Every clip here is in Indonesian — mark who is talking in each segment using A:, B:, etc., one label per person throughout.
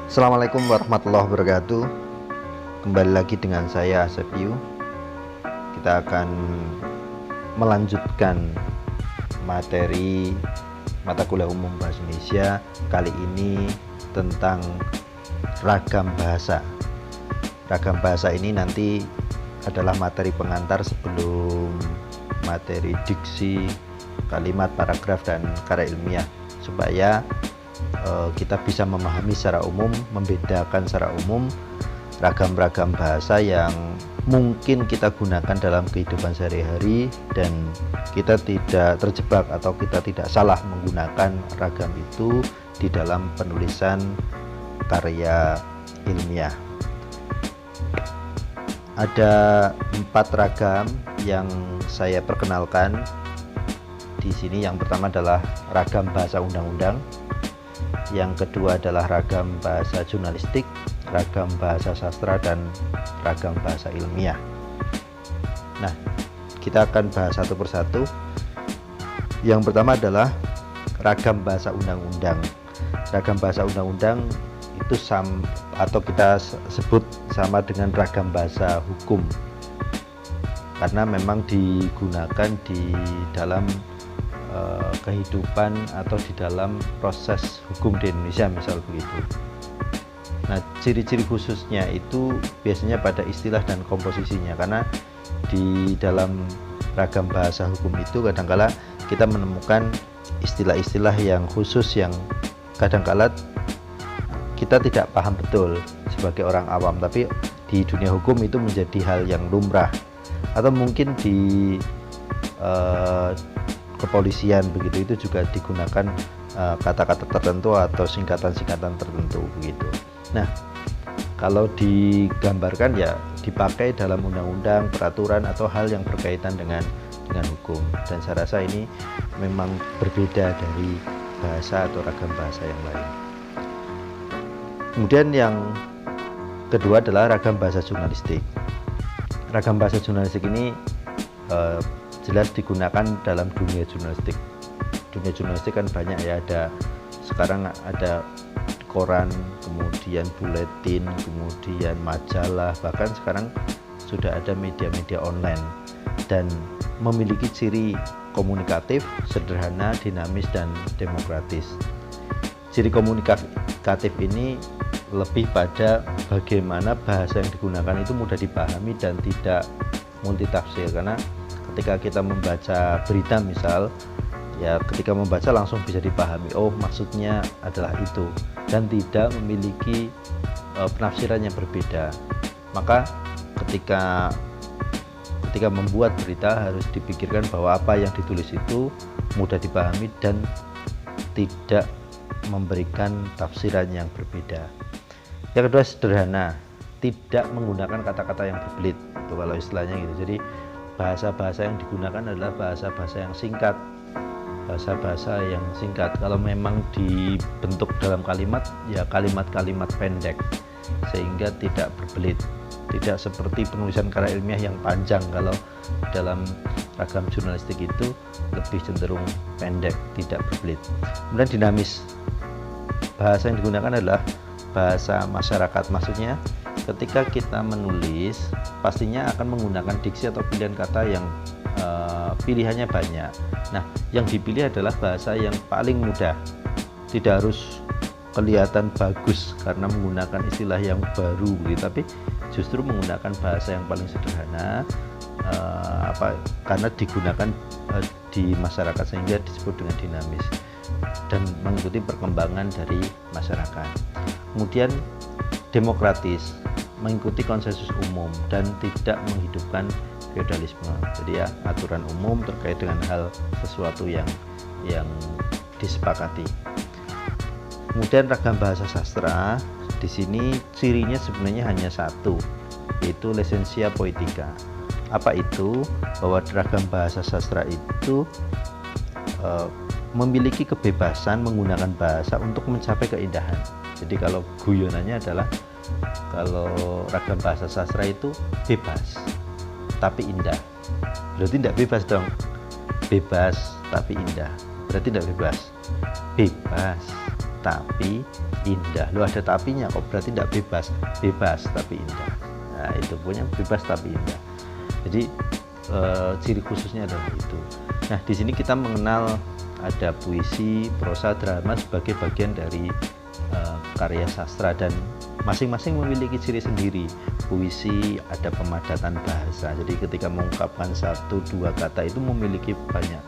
A: Assalamualaikum warahmatullahi wabarakatuh. Kembali lagi dengan saya Asep Yu. Kita akan melanjutkan materi mata kuliah umum bahasa Indonesia. Kali ini tentang ragam bahasa. Ragam bahasa ini nanti adalah materi pengantar sebelum materi diksi, kalimat, paragraf, dan karya ilmiah, supaya kita bisa memahami secara umum, membedakan secara umum ragam-ragam bahasa yang mungkin kita gunakan dalam kehidupan sehari-hari, dan kita tidak terjebak atau kita tidak salah menggunakan ragam itu di dalam penulisan karya ilmiah. Ada 4 ragam yang saya perkenalkan di sini. Yang pertama adalah ragam bahasa undang-undang, yang kedua adalah ragam bahasa jurnalistik, ragam bahasa sastra, dan ragam bahasa ilmiah. Nah, kita akan bahas satu persatu. Yang pertama adalah ragam bahasa undang-undang. Ragam bahasa undang-undang itu atau kita sebut sama dengan ragam bahasa hukum, karena memang digunakan di dalam kehidupan atau di dalam proses hukum di Indonesia, misal begitu. Nah, ciri-ciri khususnya itu biasanya pada istilah dan komposisinya, karena di dalam ragam bahasa hukum itu kadangkala kita menemukan istilah-istilah yang khusus yang kadangkala kita tidak paham betul sebagai orang awam, tapi di dunia hukum itu menjadi hal yang lumrah. Atau mungkin di kepolisian begitu, itu juga digunakan kata-kata tertentu atau singkatan-singkatan tertentu begitu. Nah, kalau digambarkan ya dipakai dalam undang-undang, peraturan, atau hal yang berkaitan dengan hukum. Dan saya rasa ini memang berbeda dari bahasa atau ragam bahasa yang lain. Kemudian yang kedua adalah ragam bahasa jurnalistik. Ragam bahasa jurnalistik ini jelas digunakan dalam dunia jurnalistik. Dunia jurnalistik kan banyak ya, sekarang ada koran, kemudian buletin, kemudian majalah, bahkan sekarang sudah ada media-media online, dan memiliki ciri komunikatif, sederhana, dinamis, dan demokratis. Ciri komunikatif ini lebih pada bagaimana bahasa yang digunakan itu mudah dipahami dan tidak multitafsir, karena ketika kita membaca berita misal, ya ketika membaca langsung bisa dipahami, oh maksudnya adalah itu, dan tidak memiliki penafsiran yang berbeda. Maka ketika membuat berita harus dipikirkan bahwa apa yang ditulis itu mudah dipahami dan tidak memberikan tafsiran yang berbeda. Yang kedua, sederhana, tidak menggunakan kata-kata yang berbelit, itu kalau istilahnya gitu. Jadi bahasa-bahasa yang digunakan adalah bahasa-bahasa yang singkat, bahasa-bahasa yang singkat. Kalau memang dibentuk dalam kalimat, ya kalimat-kalimat pendek, sehingga tidak berbelit, tidak seperti penulisan karya ilmiah yang panjang. Kalau dalam ragam jurnalistik itu lebih cenderung pendek, tidak berbelit. Kemudian dinamis, bahasa yang digunakan adalah bahasa masyarakat. Maksudnya ketika kita menulis pastinya akan menggunakan diksi atau pilihan kata yang pilihannya banyak. Nah, yang dipilih adalah bahasa yang paling mudah, tidak harus kelihatan bagus karena menggunakan istilah yang baru gitu, tapi justru menggunakan bahasa yang paling sederhana, karena digunakan di masyarakat, sehingga disebut dengan dinamis dan mengikuti perkembangan dari masyarakat. Kemudian demokratis, mengikuti konsensus umum dan tidak menghidupkan feodalisme. Jadi ya, aturan umum terkait dengan hal sesuatu yang disepakati. Kemudian ragam bahasa sastra, di sini cirinya sebenarnya hanya satu, yaitu lisensia poetica. Apa itu? Bahwa ragam bahasa sastra itu memiliki kebebasan menggunakan bahasa untuk mencapai keindahan. Jadi kalau guyonannya adalah, kalau ragam bahasa sastra itu bebas tapi indah. Berarti tidak bebas dong, bebas tapi indah. Berarti tidak bebas, bebas tapi indah. Loh, ada tapinya kok, berarti tidak bebas. Bebas tapi indah. Nah, itu punya bebas tapi indah. Jadi ciri khususnya adalah itu. Nah, di sini kita mengenal ada puisi, prosa, drama sebagai bagian dari karya sastra, dan masing-masing memiliki ciri sendiri. Puisi ada pemadatan bahasa, jadi ketika mengungkapkan 1-2 kata itu memiliki banyak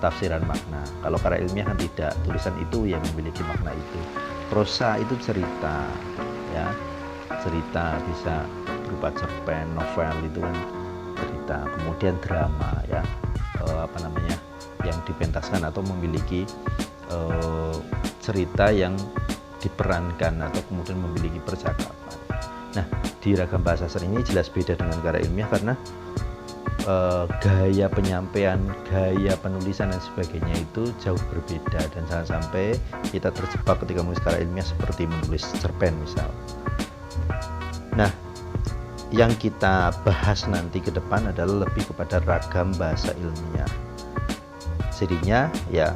A: tafsiran makna. Kalau karya ilmiah kan tidak, tulisan itu yang memiliki makna itu. Prosa itu cerita, ya, cerita bisa berupa cerpen, novel, itu kan cerita. Kemudian drama, ya, yang dipentaskan atau memiliki cerita yang diperankan atau kemudian memiliki percakapan. Nah, di ragam bahasa sastra ini jelas beda dengan karya ilmiah karena gaya penyampaian, gaya penulisan dan sebagainya itu jauh berbeda, dan jangan sampai kita terjebak ketika menulis karya ilmiah seperti menulis cerpen misal. Nah, yang kita bahas nanti ke depan adalah lebih kepada ragam bahasa ilmiah. Cirinya ya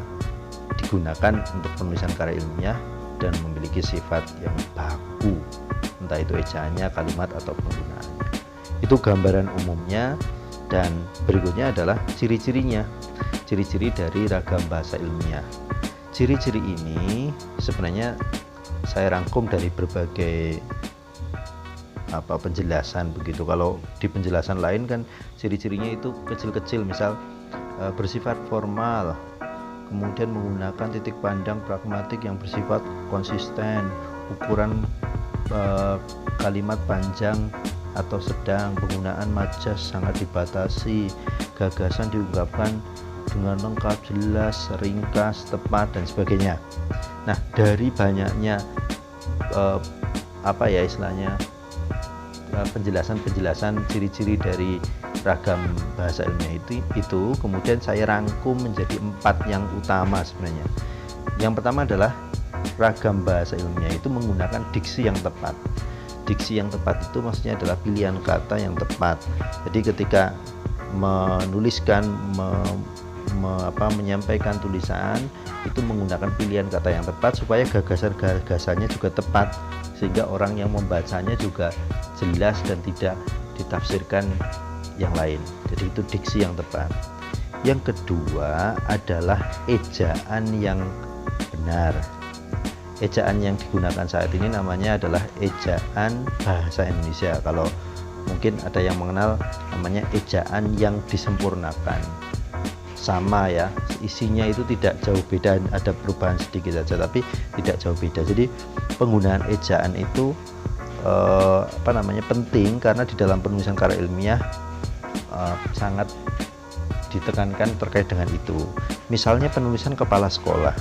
A: digunakan untuk penulisan karya ilmiah dan memiliki sifat yang baku, entah itu ejaannya, kalimat, atau penggunaannya. Itu gambaran umumnya, dan berikutnya adalah ciri-cirinya. Ciri-ciri dari ragam bahasa ilmiah. Ciri-ciri ini sebenarnya saya rangkum dari berbagai penjelasan begitu. Kalau di penjelasan lain kan ciri-cirinya itu kecil-kecil, misal bersifat formal, kemudian menggunakan titik pandang pragmatik yang bersifat konsisten, ukuran kalimat panjang atau sedang, penggunaan majas sangat dibatasi, gagasan diungkapkan dengan lengkap, jelas, ringkas, tepat, dan sebagainya. Nah, dari banyaknya penjelasan ciri-ciri dari ragam bahasa ilmiah itu kemudian saya rangkum menjadi 4 yang utama sebenarnya. Yang pertama adalah ragam bahasa ilmiah itu menggunakan diksi yang tepat. Diksi yang tepat itu maksudnya adalah pilihan kata yang tepat. Jadi ketika menuliskan, menyampaikan tulisan itu menggunakan pilihan kata yang tepat supaya gagasannya juga tepat, sehingga orang yang membacanya juga jelas dan tidak ditafsirkan yang lain. Jadi itu diksi yang tepat. Yang kedua adalah ejaan yang benar. Ejaan yang digunakan saat ini namanya adalah ejaan bahasa Indonesia. Kalau mungkin ada yang mengenal namanya ejaan yang disempurnakan. Sama ya, isinya itu tidak jauh beda, ada perubahan sedikit saja tapi tidak jauh beda. Jadi penggunaan ejaan itu penting karena di dalam penulisan karya ilmiah sangat ditekankan terkait dengan itu. Misalnya penulisan kepala sekolah.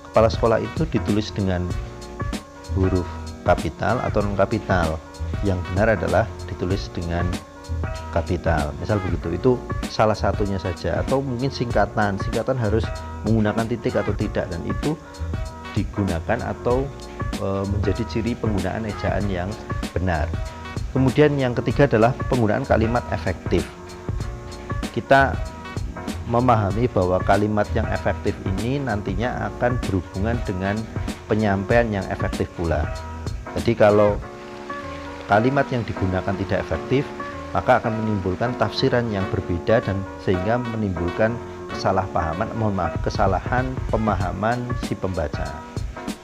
A: Kepala sekolah itu ditulis dengan huruf kapital atau non kapital. Yang benar adalah ditulis dengan kapital. Misal begitu. Itu salah satunya saja, atau mungkin singkatan harus menggunakan titik atau tidak, dan itu digunakan atau menjadi ciri penggunaan ejaan yang benar. Kemudian yang ketiga adalah penggunaan kalimat efektif. Kita memahami bahwa kalimat yang efektif ini nantinya akan berhubungan dengan penyampaian yang efektif pula. Jadi kalau kalimat yang digunakan tidak efektif, maka akan menimbulkan tafsiran yang berbeda dan sehingga menimbulkan kesalahan pemahaman si pembaca.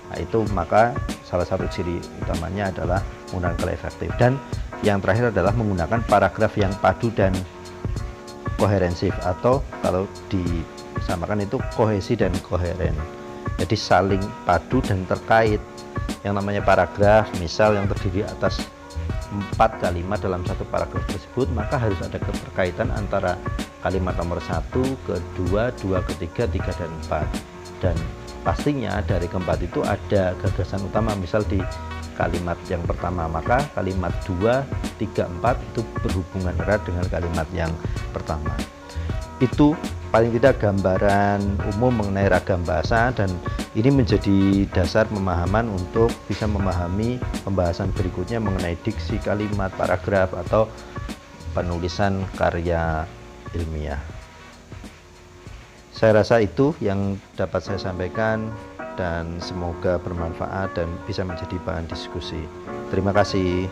A: Nah, itu maka salah satu ciri utamanya adalah menggunakan kalimat efektif. Dan yang terakhir adalah menggunakan paragraf yang padu dan koherensif, atau kalau disamakan itu kohesi dan koheren. Jadi saling padu dan terkait. Yang namanya paragraf misal yang terdiri atas 4 kalimat dalam satu paragraf tersebut, maka harus ada keterkaitan antara kalimat nomor 1, kedua, 2, ketiga, 3, dan 4. Dan pastinya dari keempat itu ada gagasan utama. Misal di kalimat yang pertama, maka kalimat 2, 3, 4 itu berhubungan erat dengan kalimat yang pertama. Itu paling tidak gambaran umum mengenai ragam bahasa, dan ini menjadi dasar pemahaman untuk bisa memahami pembahasan berikutnya mengenai diksi, kalimat, paragraf, atau penulisan karya ilmiah. Saya rasa itu yang dapat saya sampaikan, dan semoga bermanfaat dan bisa menjadi bahan diskusi. Terima kasih.